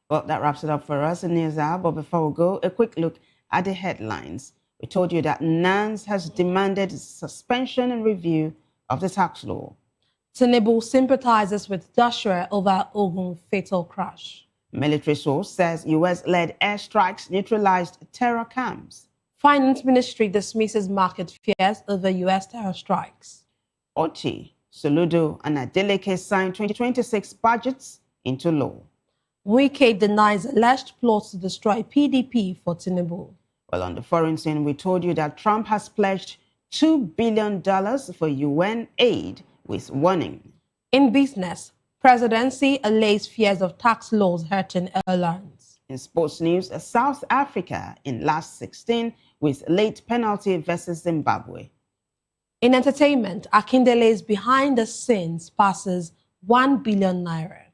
Well, that wraps it up for us in News Hour, but before we go, a quick look at the headlines. We told you that NANS has demanded suspension and review of the tax law. Tinubu sympathizes with Joshua over Ogun fatal crash. Military source says US-led airstrikes neutralized terror camps. Finance Ministry dismisses market fears over US terror strikes. Oti, Soludo, and Adeleke signed 2026 budgets into law. Wike denies alleged plots to destroy PDP for Tinubu. Well, on the foreign scene, we told you that Trump has pledged $2 billion for UN aid with warning. In business, presidency allays fears of tax laws hurting airlines. In sports news, South Africa in last 16 with late penalty versus Zimbabwe. In entertainment, Akindele's behind the scenes passes 1 billion naira.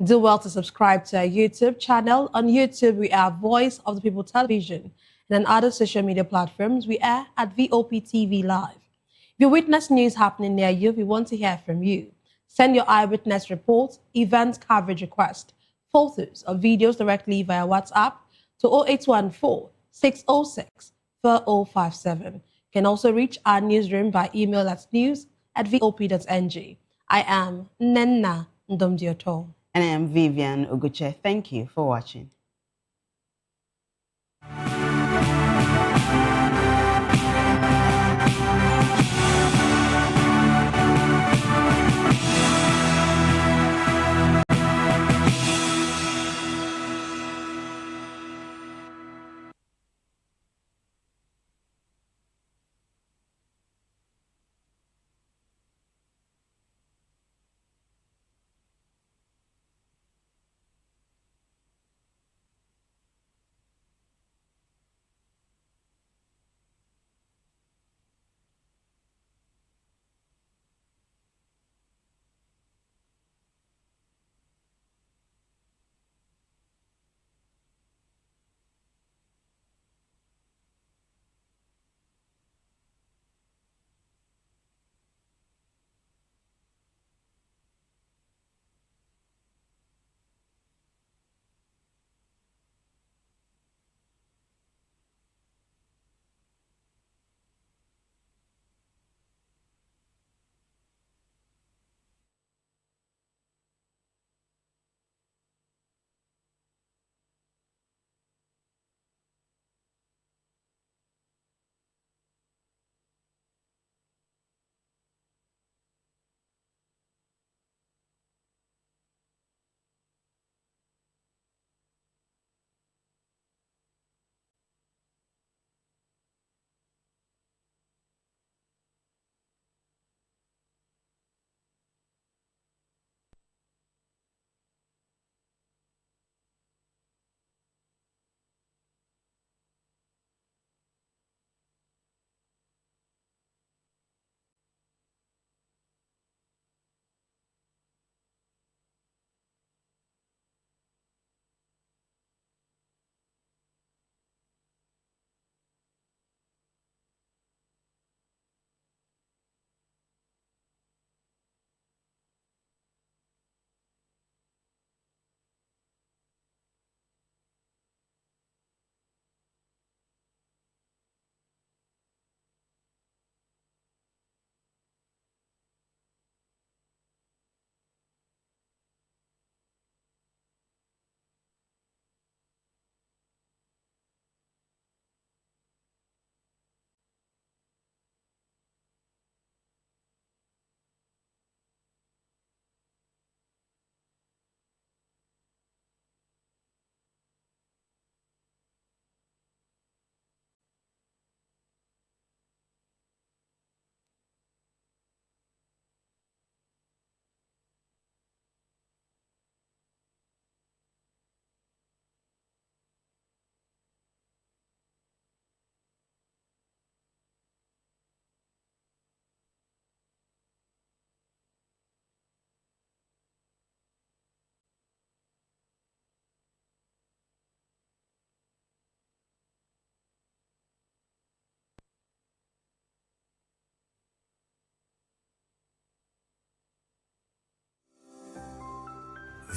Do well to subscribe to our YouTube channel. On YouTube, we are Voice of the People Television. And on other social media platforms, we are at VOP TV Live. If you witness news happening near you, we want to hear from you. Send your eyewitness reports, event coverage request, photos or videos directly via WhatsApp to 0814-606-4057. You can also reach our newsroom by email at news@vop.ng. I am Nenna Ndomdioto. And I am Vivian Oguche. Thank you for watching.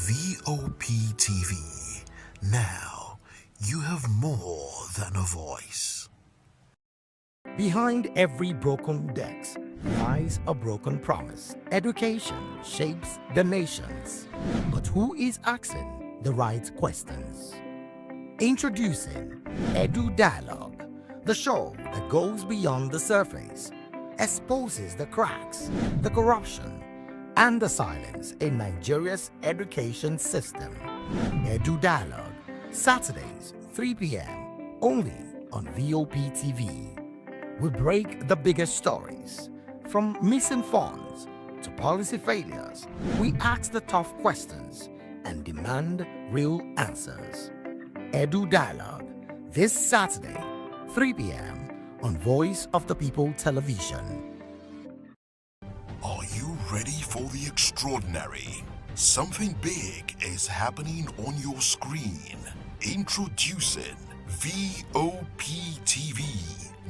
VOP TV. Now you have more than a voice. Behind every broken desk lies a broken promise. Education shapes the nations. But who is asking the right questions? Introducing Edu Dialogue, the show that goes beyond the surface, exposes the cracks, the corruption, and the silence in Nigeria's education system. Edu Dialogue, Saturdays, 3 p.m., only on VOP TV. We break the biggest stories, from missing funds to policy failures. We ask the tough questions and demand real answers. Edu Dialogue, this Saturday, 3 p.m. on Voice of the People Television. Are you ready for the extraordinary? Something big is happening on your screen. Introducing VOP TV.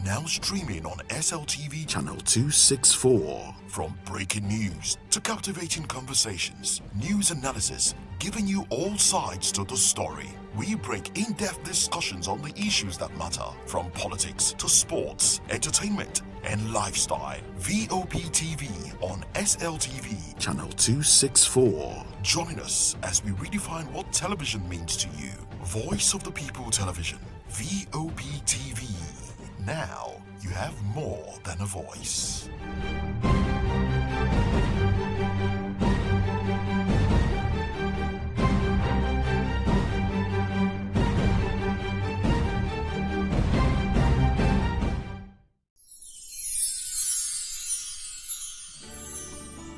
Now streaming on SLTV channel 264. From breaking news to captivating conversations, news analysis, giving you all sides to the story. We break in-depth discussions on the issues that matter, from politics to sports, entertainment, and lifestyle. VOP TV on SLTV channel 264. Join us as we redefine what television means to you. Voice of the People Television, VOP TV. Now you have more than a voice.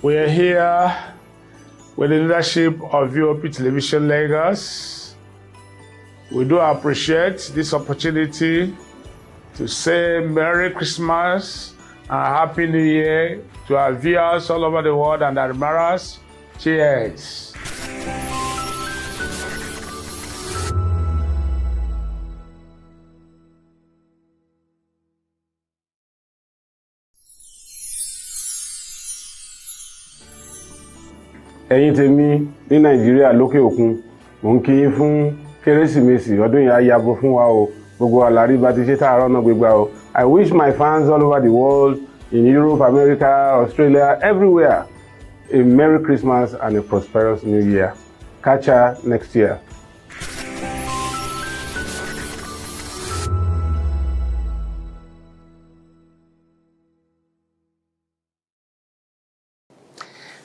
We are here with the leadership of VOP Television Lagos. We do appreciate this opportunity to say Merry Christmas and Happy New Year to our viewers all over the world and our admirers. Cheers. Ẹ̀yin tèmi ní Nàìjíríà lókè òkun, mò ń kí yín fún Kérésìmesì ọdún yìí á yabo fún wa o. Gbogbo àlàrí bá ti ṣe tààrọ̀ náà gbégbá o. I wish my fans all over the world, in Europe, America, Australia, everywhere, a Merry Christmas and a prosperous New Year. Catch ya next year.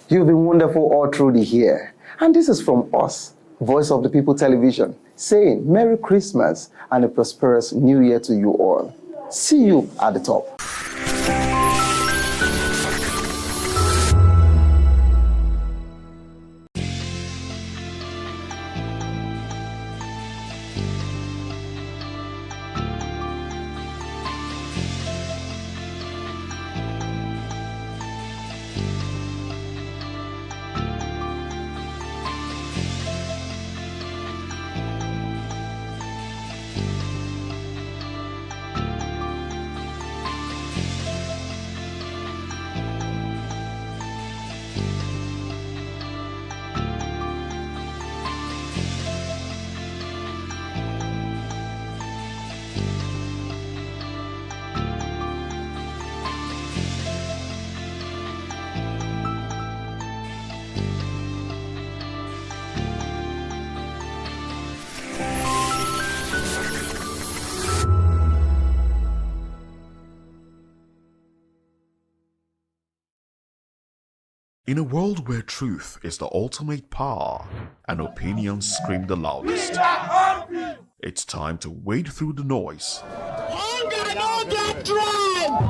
You've been wonderful all through the year. And this is from us, Voice of the People Television, saying Merry Christmas and a prosperous New Year to you all. See you at the top. In a world where truth is the ultimate power and opinions scream the loudest, it's time to wade through the noise. Hunger no get tribe.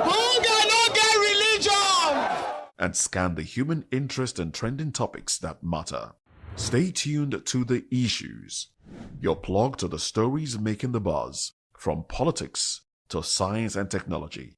Hunger no get religion. And scan the human interest and trending topics that matter. Stay tuned to The Issues, your plug to the stories making the buzz, from politics to science and technology.